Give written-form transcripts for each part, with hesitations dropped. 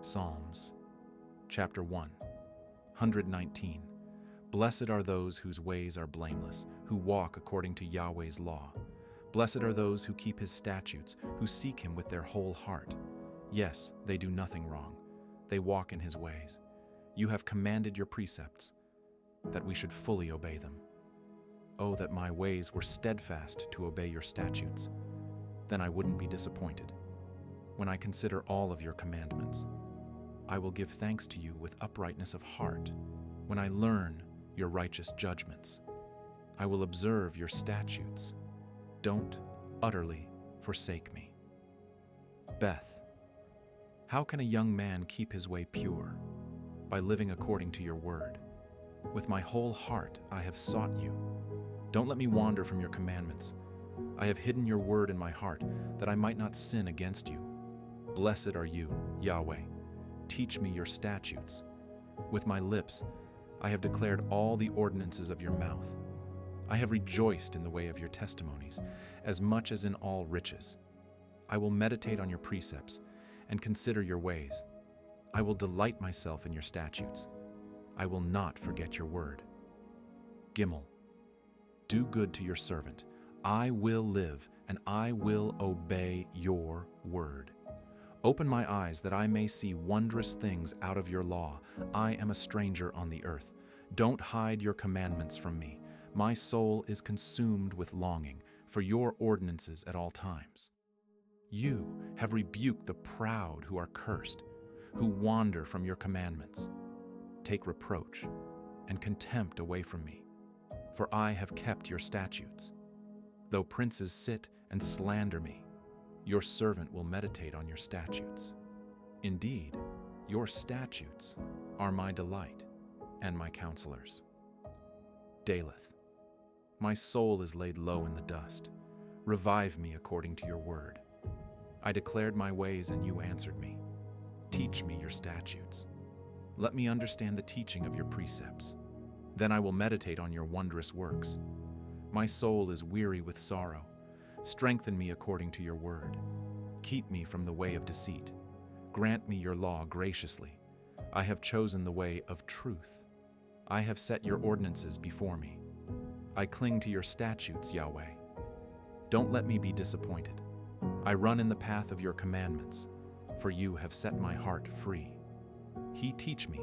Psalms, chapter 1, 119. Blessed are those whose ways are blameless, who walk according to Yahweh's law. Blessed are those who keep his statutes, who seek him with their whole heart. Yes, they do nothing wrong. They walk in his ways. You have commanded your precepts, that we should fully obey them. Oh, that my ways were steadfast to obey your statutes. Then I wouldn't be disappointed. When I consider all of your commandments, I will give thanks to you with uprightness of heart. When I learn your righteous judgments, I will observe your statutes. Don't utterly forsake me. Beth, how can a young man keep his way pure? By living according to your word. With my whole heart I have sought you. Don't let me wander from your commandments. I have hidden your word in my heart, that I might not sin against you. Blessed are you, Yahweh. Teach me your statutes. With my lips I have declared all the ordinances of your mouth. I have rejoiced in the way of your testimonies, as much as in all riches. I will meditate on your precepts and consider your ways. I will delight myself in your statutes. I will not forget your word. Gimel, do good to your servant. I will live, and I will obey your word. Open my eyes that I may see wondrous things out of your law. I am a stranger on the earth. Don't hide your commandments from me. My soul is consumed with longing for your ordinances at all times. You have rebuked the proud who are cursed, who wander from your commandments. Take reproach and contempt away from me, for I have kept your statutes. Though princes sit and slander me, your servant will meditate on your statutes. Indeed, your statutes are my delight and my counselors. Daleth, my soul is laid low in the dust. Revive me according to your word. I declared my ways and you answered me. Teach me your statutes. Let me understand the teaching of your precepts. Then I will meditate on your wondrous works. My soul is weary with sorrow. Strengthen me according to your word. Keep me from the way of deceit. Grant me your law graciously. I have chosen the way of truth. I have set your ordinances before me. I cling to your statutes, Yahweh. Don't let me be disappointed. I run in the path of your commandments, for you have set my heart free. Teach me,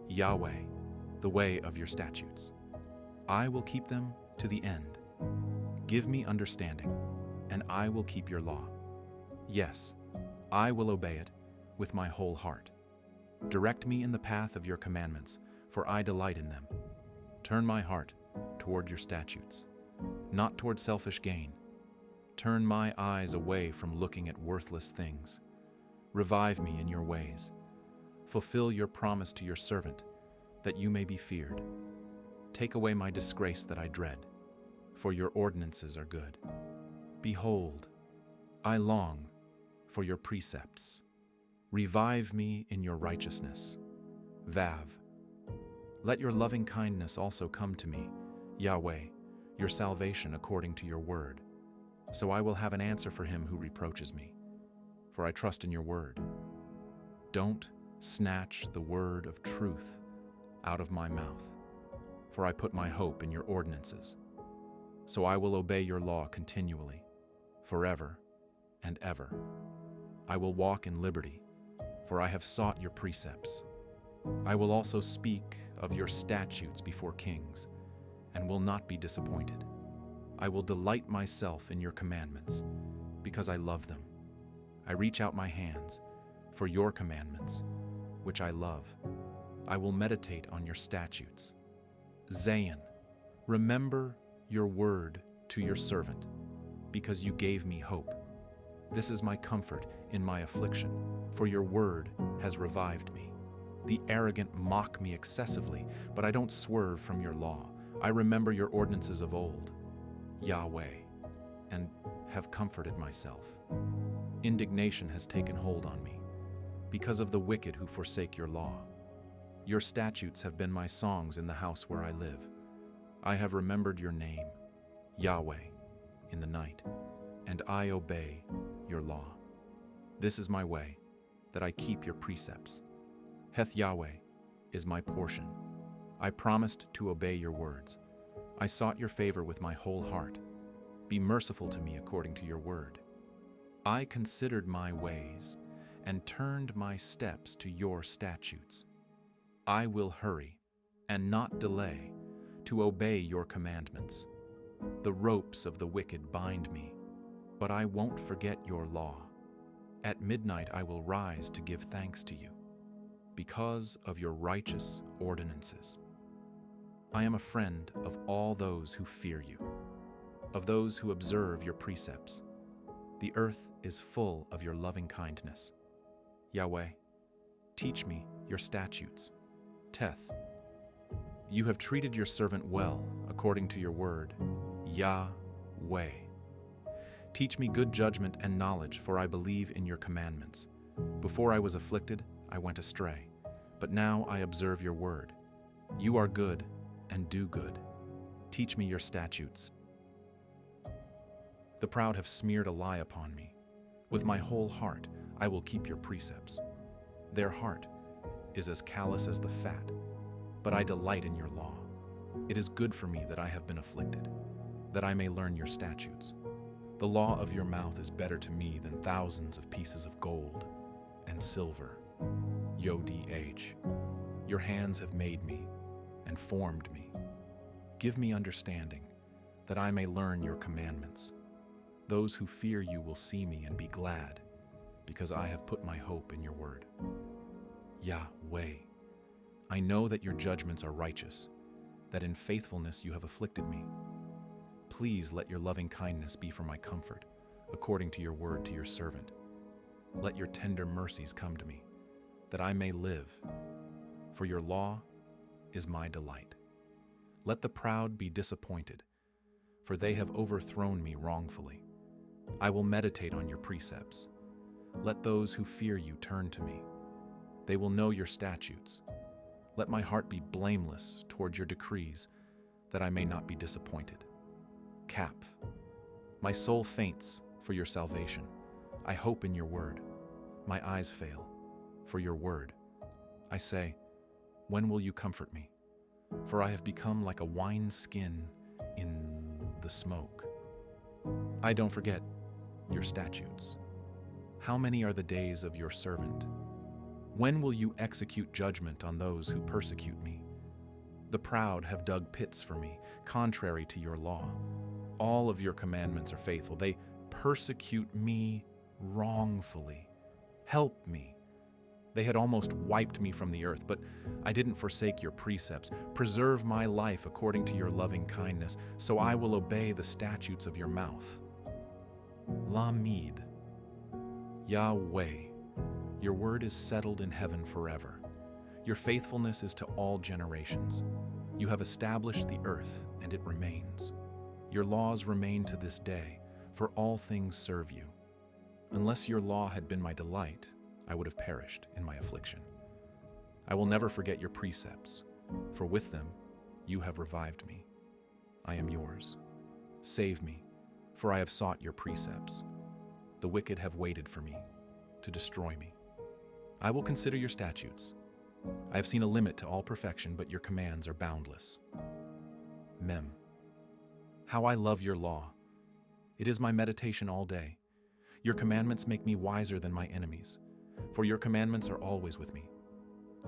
Yahweh, the way of your statutes. I will keep them to the end. Give me understanding, and I will keep your law. Yes, I will obey it with my whole heart. Direct me in the path of your commandments, for I delight in them. Turn my heart toward your statutes, not toward selfish gain. Turn my eyes away from looking at worthless things. Revive me in your ways. Fulfill your promise to your servant, that you may be feared. Take away my disgrace that I dread, for your ordinances are good. Behold, I long for your precepts. Revive me in your righteousness. Vav. Let your loving kindness also come to me, Yahweh, your salvation according to your word. So I will have an answer for him who reproaches me, for I trust in your word. Don't snatch the word of truth out of my mouth, for I put my hope in your ordinances. So I will obey your law continually, forever and ever. I will walk in liberty, for I have sought your precepts. I will also speak of your statutes before kings, and will not be disappointed. I will delight myself in your commandments, because I love them. I reach out my hands for your commandments, which I love. I will meditate on your statutes. Zayin, remember your word to your servant, because you gave me hope. This is my comfort in my affliction, for your word has revived me. The arrogant mock me excessively, but I don't swerve from your law. I remember your ordinances of old, Yahweh, and have comforted myself. Indignation has taken hold on me, because of the wicked who forsake your law. Your statutes have been my songs in the house where I live. I have remembered your name, Yahweh, in the night, and I obey your law. This is my way. that I keep your precepts. Heth Yahweh is my portion. I promised to obey your words. I sought your favor with my whole heart. Be merciful to me according to your word. I considered my ways and turned my steps to your statutes. I will hurry and not delay to obey your commandments. The ropes of the wicked bind me, but I won't forget your law. At midnight I will rise to give thanks to you, because of your righteous ordinances. I am a friend of all those who fear you, of those who observe your precepts. The earth is full of your loving kindness. Yahweh, teach me your statutes. Teth, you have treated your servant well according to your word. Yahweh, teach me good judgment and knowledge, for I believe in your commandments. Before I was afflicted, I went astray, but now I observe your word. You are good and do good. Teach me your statutes. The proud have smeared a lie upon me. With my whole heart, I will keep your precepts. Their heart is as callous as the fat, but I delight in your law. It is good for me that I have been afflicted, that I may learn your statutes. The law of your mouth is better to me than thousands of pieces of gold and silver. Yodh, your hands have made me and formed me. Give me understanding, that I may learn your commandments. Those who fear you will see me and be glad, because I have put my hope in your word. Yahweh, I know that your judgments are righteous, that in faithfulness you have afflicted me. Please let your loving kindness be for my comfort, according to your word to your servant. Let your tender mercies come to me, that I may live, for your law is my delight. Let the proud be disappointed, for they have overthrown me wrongfully. I will meditate on your precepts. Let those who fear you turn to me. They will know your statutes. Let my heart be blameless toward your decrees, that I may not be disappointed. Cap, my soul faints for your salvation. I hope in your word. My eyes fail for your word. I say, when will you comfort me? For I have become like a wineskin in the smoke. I don't forget your statutes. How many are the days of your servant? When will you execute judgment on those who persecute me? The proud have dug pits for me, contrary to your law. All of your commandments are faithful. They persecute me wrongfully. Help me. They had almost wiped me from the earth, but I didn't forsake your precepts. Preserve my life according to your loving kindness, so I will obey the statutes of your mouth. Lamed, Yahweh, your word is settled in heaven forever. Your faithfulness is to all generations. You have established the earth, and it remains. Your laws remain to this day, for all things serve you. Unless your law had been my delight, I would have perished in my affliction. I will never forget your precepts, for with them you have revived me. I am yours. Save me, for I have sought your precepts. The wicked have waited for me to destroy me. I will consider your statutes. I have seen a limit to all perfection, but your commands are boundless. Mem. How I love your law. It is my meditation all day. Your commandments make me wiser than my enemies, for your commandments are always with me.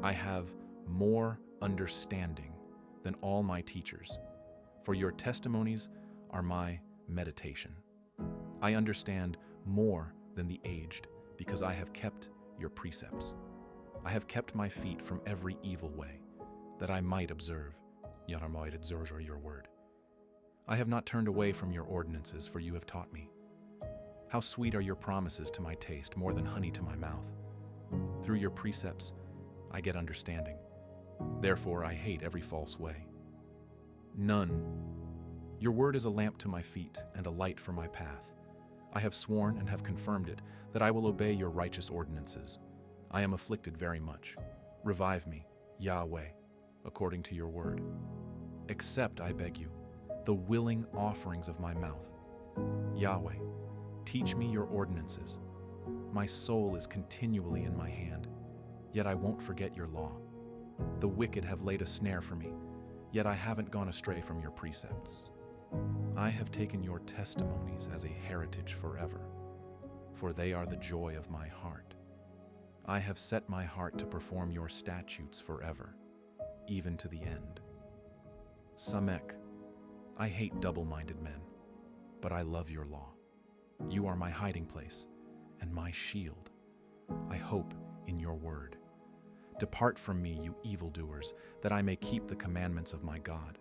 I have more understanding than all my teachers, for your testimonies are my meditation. I understand more than the aged, because I have kept your precepts. I have kept my feet from every evil way, that I might observe your word. I have not turned away from your ordinances, for you have taught me. How sweet are your promises to my taste, more than honey to my mouth. Through your precepts, I get understanding. Therefore, I hate every false way. None. Your word is a lamp to my feet and a light for my path. I have sworn and have confirmed it, that I will obey your righteous ordinances. I am afflicted very much. Revive me, Yahweh, according to your word. Accept, I beg you, the willing offerings of my mouth. Yahweh, teach me your ordinances. My soul is continually in my hand, yet I won't forget your law. The wicked have laid a snare for me, yet I haven't gone astray from your precepts. I have taken your testimonies as a heritage forever, for they are the joy of my heart. I have set my heart to perform your statutes forever, even to the end. Samek, I hate double-minded men, but I love your law. You are my hiding place and my shield. I hope in your word. Depart from me, you evildoers, that I may keep the commandments of my God.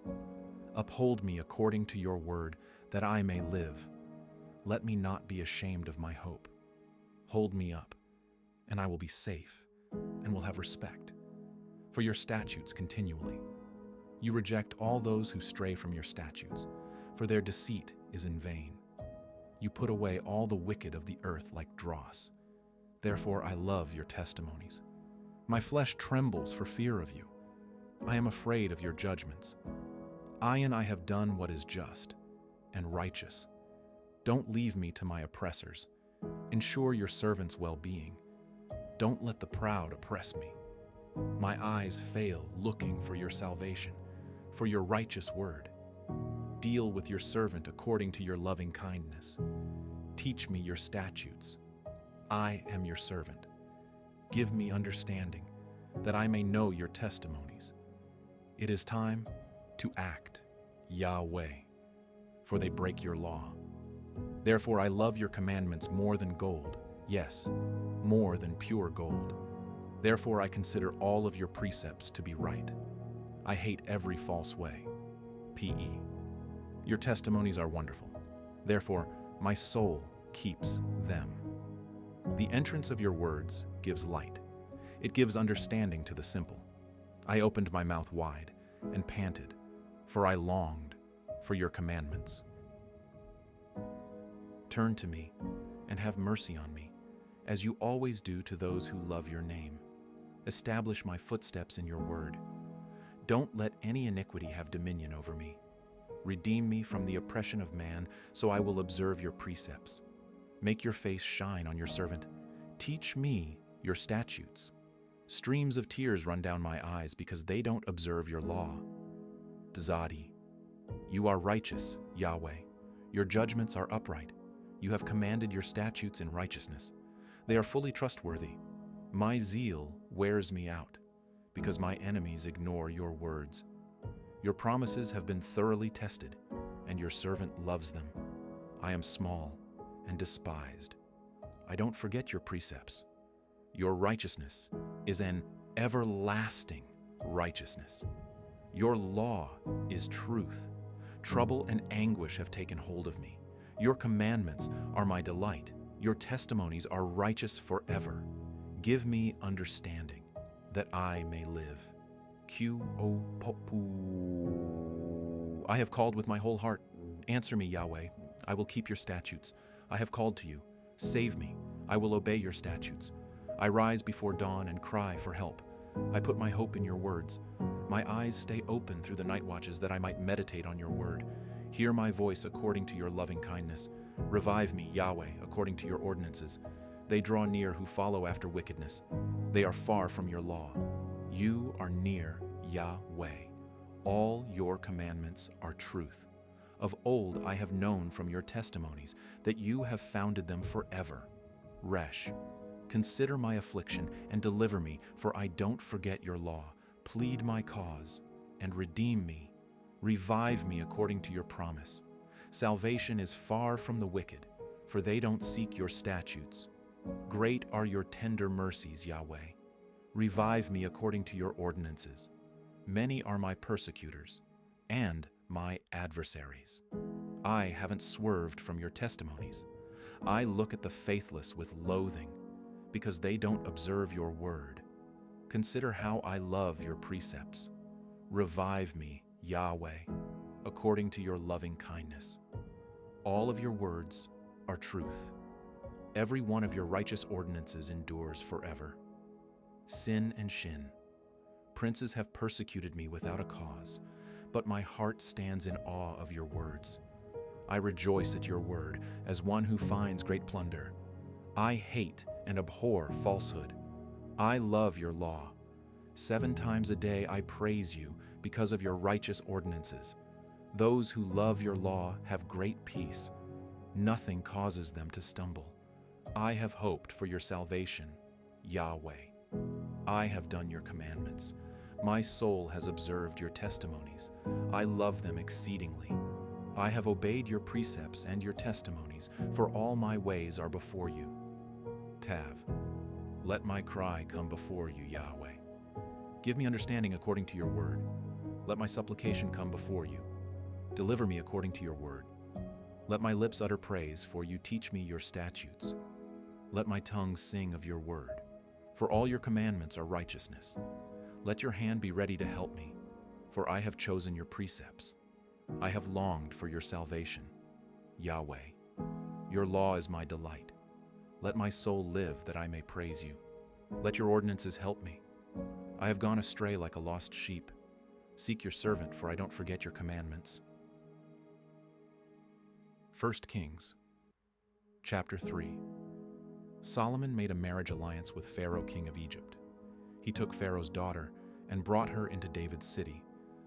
Uphold me according to your word, that I may live. Let me not be ashamed of my hope. Hold me up, and I will be safe, and will have respect for your statutes continually. You reject all those who stray from your statutes, for their deceit is in vain. You put away all the wicked of the earth like dross. Therefore I love your testimonies. My flesh trembles for fear of you. I am afraid of your judgments. I have done what is just and righteous. Don't leave me to my oppressors. Ensure your servant's well-being. Don't let the proud oppress me. My eyes fail looking for your salvation, for your righteous word. Deal with your servant according to your loving kindness. Teach me your statutes. I am your servant. Give me understanding, that I may know your testimonies. It is time to act, Yahweh, for they break your law. Therefore I love your commandments more than gold, yes, more than pure gold. Therefore I consider all of your precepts to be right. I hate every false way. P.E. Your testimonies are wonderful. Therefore my soul keeps them. The entrance of your words gives light. It gives understanding to the simple. I opened my mouth wide and panted, for I longed for your commandments. Turn to me and have mercy on me, as you always do to those who love your name. Establish my footsteps in your word. Don't let any iniquity have dominion over me. Redeem me from the oppression of man, so I will observe your precepts. Make your face shine on your servant. Teach me your statutes. Streams of tears run down my eyes because they don't observe your law. Tzadi, you are righteous, Yahweh. Your judgments are upright. You have commanded your statutes in righteousness. They are fully trustworthy. My zeal wears me out because my enemies ignore your words. Your promises have been thoroughly tested, and your servant loves them. I am small and despised. I don't forget your precepts. Your righteousness is an everlasting righteousness. Your law is truth. Trouble and anguish have taken hold of me. Your commandments are my delight. Your testimonies are righteous forever. Give me understanding, that I may live. Q-O-P-U. I have called with my whole heart. Answer me, Yahweh. I will keep your statutes. I have called to you. Save me. I will obey your statutes. I rise before dawn and cry for help. I put my hope in your words. My eyes stay open through the night watches that I might meditate on your word. Hear my voice according to your loving kindness. Revive me, Yahweh, according to your ordinances. They draw near who follow after wickedness. They are far from your law. You are near, Yahweh. All your commandments are truth. Of old I have known from your testimonies that you have founded them forever. Resh, consider my affliction and deliver me, for I don't forget your law. Plead my cause and redeem me. Revive me according to your promise. Salvation is far from the wicked, for they don't seek your statutes. Great are your tender mercies, Yahweh. Revive me according to your ordinances. Many are my persecutors and my adversaries. I haven't swerved from your testimonies. I look at the faithless with loathing, because they don't observe your word. Consider how I love your precepts. Revive me, Yahweh, according to your loving kindness. All of your words are truth. Every one of your righteous ordinances endures forever. Sin and Shin. Princes have persecuted me without a cause, but my heart stands in awe of your words. I rejoice at your word as one who finds great plunder. I hate and abhor falsehood. I love your law. 7 times a day I praise you because of your righteous ordinances. Those who love your law have great peace. Nothing causes them to stumble. I have hoped for your salvation, Yahweh. I have done your commandments. My soul has observed your testimonies. I love them exceedingly. I have obeyed your precepts and your testimonies, for all my ways are before you. Tav, let my cry come before you, Yahweh. Give me understanding according to your word. Let my supplication come before you. Deliver me according to your word. Let my lips utter praise, for you teach me your statutes. Let my tongue sing of your word, for all your commandments are righteousness. Let your hand be ready to help me, for I have chosen your precepts. I have longed for your salvation, Yahweh. Your law is my delight. Let my soul live that I may praise you. Let your ordinances help me. I have gone astray like a lost sheep. Seek your servant, for I don't forget your commandments. 1 Kings, chapter 3. Solomon made a marriage alliance with Pharaoh, king of Egypt. He took Pharaoh's daughter and brought her into David's city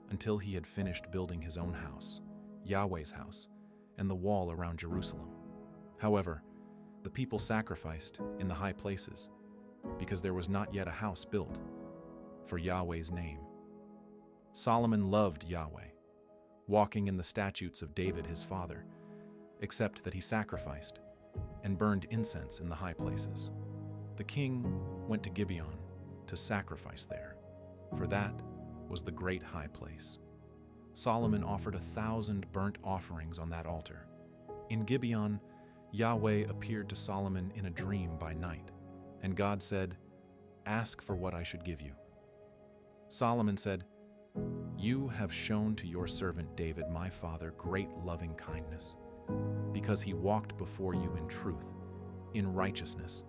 until he had finished building his own house, Yahweh's house, and the wall around Jerusalem. However, the people sacrificed in the high places because there was not yet a house built for Yahweh's name. Solomon loved Yahweh, walking in the statutes of David his father, except that he sacrificed and burned incense in the high places. The king went to Gibeon to sacrifice there, for that was the great high place. Solomon offered 1,000 burnt offerings on that altar. In Gibeon, Yahweh appeared to Solomon in a dream by night, and God said, "Ask for what I should give you." Solomon said, "You have shown to your servant David, my father, great loving kindness, because he walked before you in truth, in righteousness,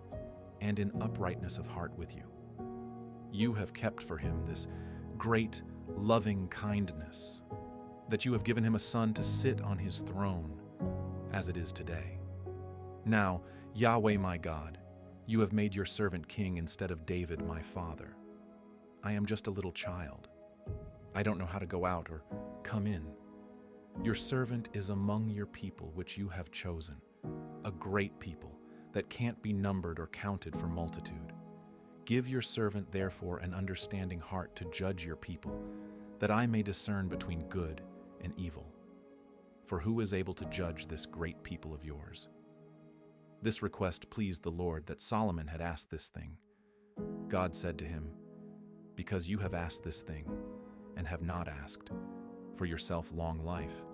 and in uprightness of heart with you. You have kept for him this great loving kindness, that you have given him a son to sit on his throne, as it is today. Now, Yahweh my God, you have made your servant king instead of David my father. I am just a little child. I don't know how to go out or come in. Your servant is among your people which you have chosen, a great people that can't be numbered or counted for multitude. Give your servant therefore an understanding heart to judge your people, that I may discern between good and evil. For who is able to judge this great people of yours?" This request pleased the Lord, that Solomon had asked this thing. God said to him, "Because you have asked this thing, and have not asked for yourself long life,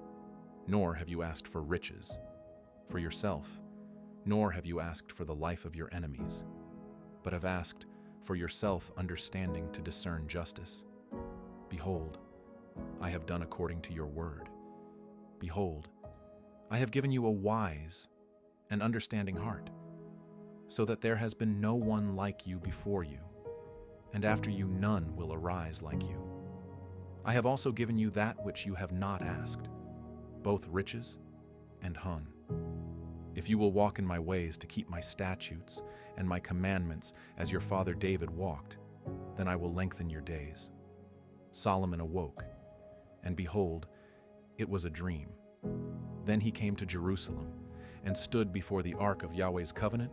nor have you asked for riches for yourself, nor have you asked for the life of your enemies, but have asked for yourself understanding to discern justice. Behold, I have done according to your word. Behold, I have given you a wise and understanding heart, so that there has been no one like you before you, and after you none will arise like you. I have also given you that which you have not asked, both riches and hun. If you will walk in my ways to keep my statutes and my commandments as your father David walked, then I will lengthen your days." Solomon awoke, and behold, it was a dream. Then he came to Jerusalem and stood before the ark of Yahweh's covenant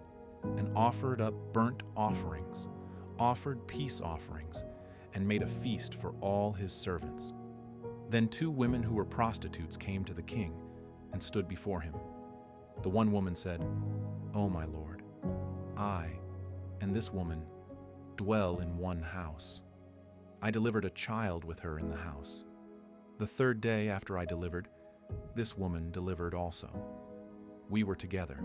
and offered up burnt offerings, offered peace offerings, and made a feast for all his servants. Then 2 women who were prostitutes came to the king and stood before him. The one woman said, "O my lord, I and this woman dwell in one house. I delivered a child with her in the house. The 3rd day after I delivered, this woman delivered also. We were together.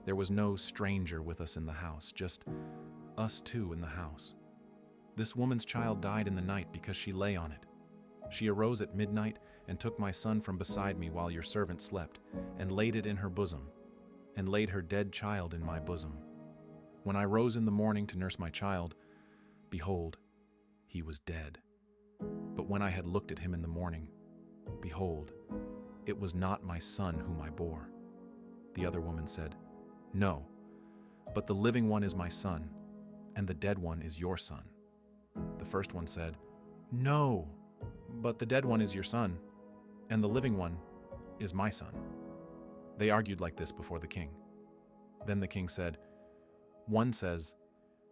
There was no stranger with us in the house, just us 2 in the house. This woman's child died in the night because she lay on it. She arose at midnight and took my son from beside me while your servant slept, and laid it in her bosom, and laid her dead child in my bosom. When I rose in the morning to nurse my child, behold, he was dead. But when I had looked at him in the morning, behold, it was not my son whom I bore." The other woman said, "No, but the living one is my son, and the dead one is your son." The first one said, "No, but the dead one is your son, and the living one is my son." They argued like this before the king. Then the king said, "One says,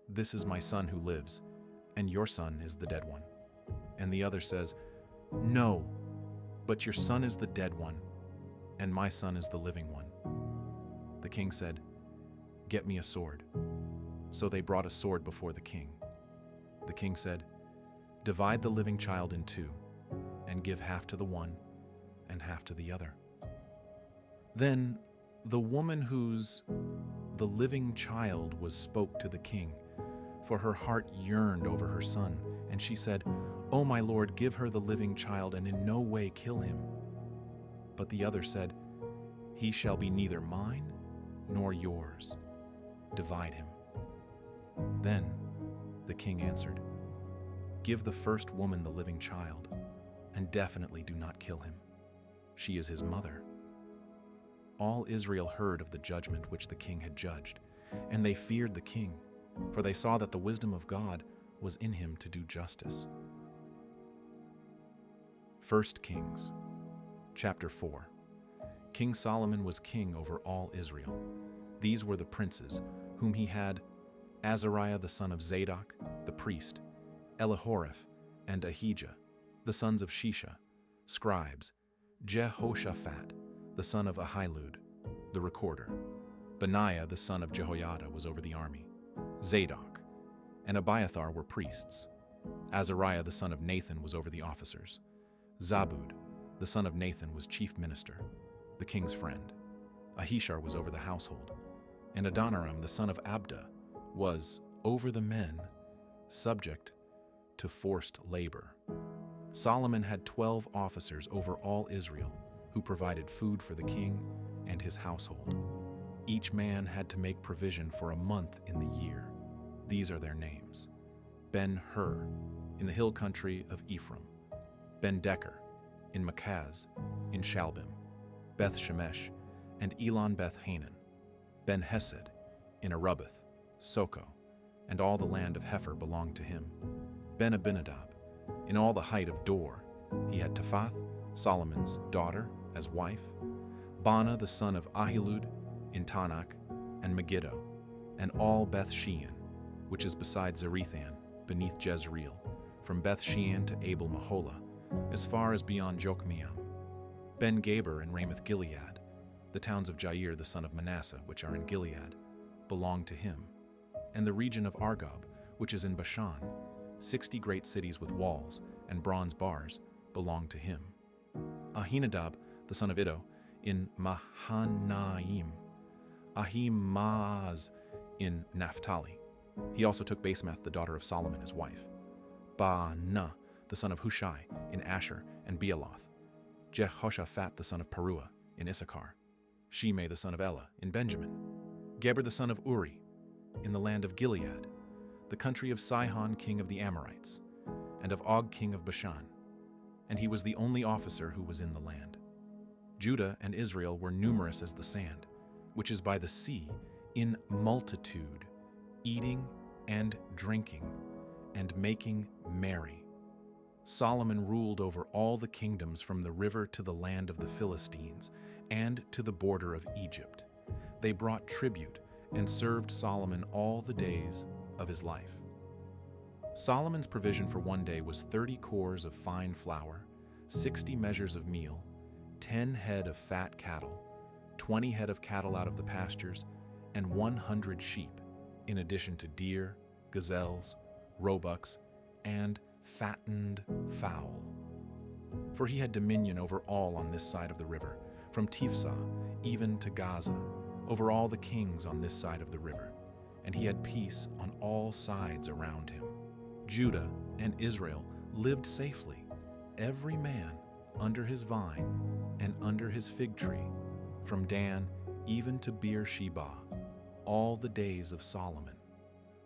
'This is my son who lives, and your son is the dead one.' And the other says, 'No, but your son is the dead one, and my son is the living one.'" The king said, "Get me a sword." So they brought a sword before the king. The king said, "Divide the living child in two, and give half to the one and half to the other." Then the woman whose the living child was spoke to the king, for her heart yearned over her son, and she said, "O my lord, give her the living child, and in no way kill him." But the other said, "He shall be neither mine nor yours. Divide him." Then the king answered, "Give the first woman the living child, and definitely do not kill him. She is his mother." All Israel heard of the judgment which the king had judged, and they feared the king, for they saw that the wisdom of God was in him to do justice. 1 Kings, chapter 4. King Solomon was king over all Israel. These were the princes, whom he had: Azariah the son of Zadok, the priest, Elihoreph and Ahijah, the sons of Shisha, scribes, Jehoshaphat, the son of Ahilud, the recorder. Benaiah the son of Jehoiada was over the army. Zadok and Abiathar were priests. Azariah the son of Nathan was over the officers. Zabud the son of Nathan was chief minister, the king's friend. Ahishar was over the household. And Adoniram the son of Abda was over the men, subject to forced labor. Solomon had 12 officers over all Israel, who provided food for the king and his household. Each man had to make provision for a month in the year. These are their names: Ben-Hur, in the hill country of Ephraim; Ben-Decker, in Makaz, in Shalbim; Beth-Shemesh, and Elon-Beth-Hanan; Ben-Hesed, in Arubath, Soko, and all the land of Hepher belonged to him; Ben-Abinadab, in all the height of Dor. He had Taphath, Solomon's daughter, as wife; Bana the son of Ahilud, in Tanakh, and Megiddo, and all Beth-Shean, which is beside Zarethan, beneath Jezreel, from Beth-Shean to Abel-Maholah, as far as beyond Jokmeam; Ben-Gaber and Ramoth-Gilead, the towns of Jair the son of Manasseh, which are in Gilead, belonged to him; and the region of Argob, which is in Bashan, 60 great cities with walls and bronze bars, belonged to him. Ahinadab, the son of Iddo, in Mahanaim; Ahimaaz in Naphtali. He also took Basemath, the daughter of Solomon, as wife. Baanah, the son of Hushai, in Asher and Bealoth. Jehoshaphat, the son of Peruah, in Issachar. Shimei, the son of Elah, in Benjamin. Geber, the son of Uri, in the land of Gilead, the country of Sihon, king of the Amorites, and of Og, king of Bashan. And he was the only officer who was in the land. Judah and Israel were numerous as the sand, which is by the sea, in multitude, eating and drinking, and making merry. Solomon ruled over all the kingdoms from the river to the land of the Philistines, and to the border of Egypt. They brought tribute and served Solomon all the days of his life. Solomon's provision for one day was 30 cores of fine flour, 60 measures of meal, 10 head of fat cattle, 20 head of cattle out of the pastures, and 100 sheep, in addition to deer, gazelles, roebucks, and fattened fowl. For he had dominion over all on this side of the river, from Tifsah even to Gaza, over all the kings on this side of the river, and he had peace on all sides around him. Judah and Israel lived safely, every man under his vine and under his fig tree, from Dan even to Beersheba, all the days of Solomon.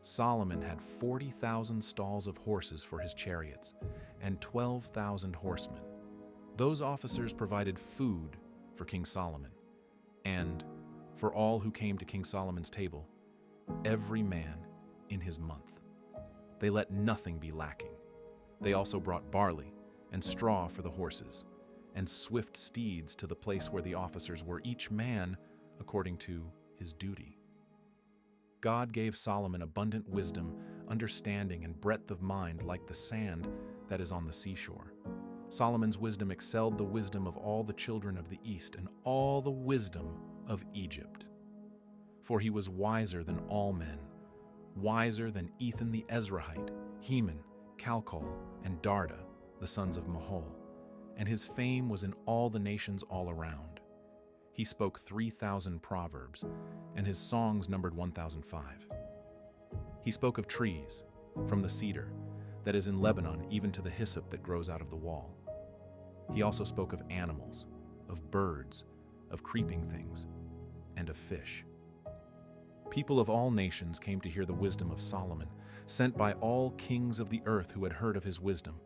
Solomon had 40,000 stalls of horses for his chariots, and 12,000 horsemen. Those officers provided food for King Solomon, and for all who came to King Solomon's table, every man in his month. They let nothing be lacking. They also brought barley and straw for the horses, and swift steeds to the place where the officers were, each man according to his duty. God gave Solomon abundant wisdom, understanding, and breadth of mind like the sand that is on the seashore. Solomon's wisdom excelled the wisdom of all the children of the East and all the wisdom of Egypt. For he was wiser than all men, wiser than Ethan the Ezrahite, Heman, Calcol, and Darda, the sons of Mahol, and his fame was in all the nations all around. He spoke 3,000 proverbs, and his songs numbered 1,005. He spoke of trees, from the cedar that is in Lebanon even to the hyssop that grows out of the wall. He also spoke of animals, of birds, of creeping things, and of fish. People of all nations came to hear the wisdom of Solomon, sent by all kings of the earth who had heard of his wisdom,